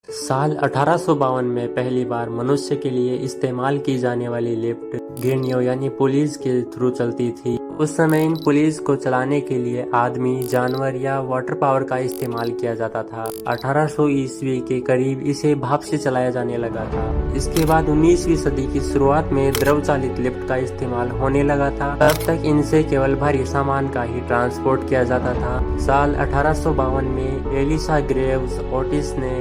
साल 1852 में पहली बार मनुष्य के लिए इस्तेमाल की जाने वाली लिफ्ट गिरनियों यानी पुलिस के थ्रू चलती थी। उस समय इन पुलिस को चलाने के लिए आदमी, जानवर या वाटर पावर का इस्तेमाल किया जाता था। 1800 ईस्वी के करीब इसे भाप से चलाया जाने लगा था। इसके बाद 19वीं सदी की शुरुआत में द्रव चालित लिफ्ट का इस्तेमाल होने लगा था। तब तक इनसे केवल भारी सामान का ही ट्रांसपोर्ट किया जाता था। साल 1852 में एलिसा ग्रेव्स ओटिस ने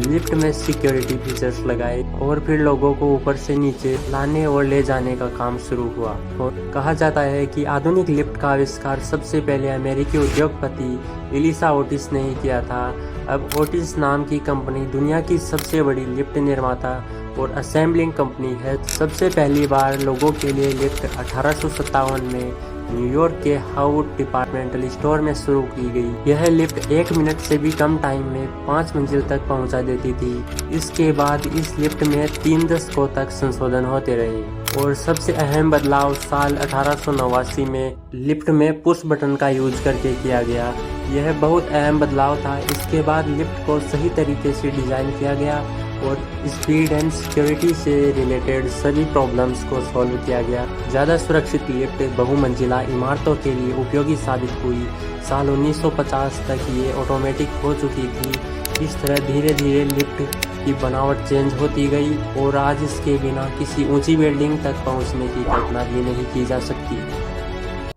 लिफ्ट में सिक्योरिटी फीचर्स लगाए और फिर लोगों को ऊपर से नीचे लाने और ले जाने का काम शुरू हुआ। और कहा जाता है कि आधुनिक लिफ्ट का आविष्कार सबसे पहले अमेरिकी उद्योगपति एलिसा ओटिस ने ही किया था। अब ओटिस नाम की कंपनी दुनिया की सबसे बड़ी लिफ्ट निर्माता और असेंबलिंग कंपनी है। सबसे पहली बार लोगों के लिए लिफ्ट 1857 में न्यूयॉर्क के हाउड डिपार्टमेंटल स्टोर में शुरू की गई। यह लिफ्ट 1 मिनट से भी कम टाइम में 5 मंजिल तक पहुंचा देती थी। इसके बाद इस लिफ्ट में 3 दशकों तक संशोधन होते रहे और सबसे अहम बदलाव साल 1889 में लिफ्ट में पुश बटन का यूज करके किया गया। यह बहुत अहम बदलाव था। इसके बाद लिफ्ट को सही तरीके से डिजाइन किया गया और स्पीड एंड सिक्योरिटी से रिलेटेड सभी प्रॉब्लम्स को सॉल्व किया गया। ज़्यादा सुरक्षित लिफ्ट बहुमंजिला इमारतों के लिए उपयोगी साबित हुई। साल 1950 तक ये ऑटोमेटिक हो चुकी थी। इस तरह धीरे धीरे लिफ्ट की बनावट चेंज होती गई और आज इसके बिना किसी ऊंची बिल्डिंग तक पहुंचने की कल्पना भी नहीं की जा सकती।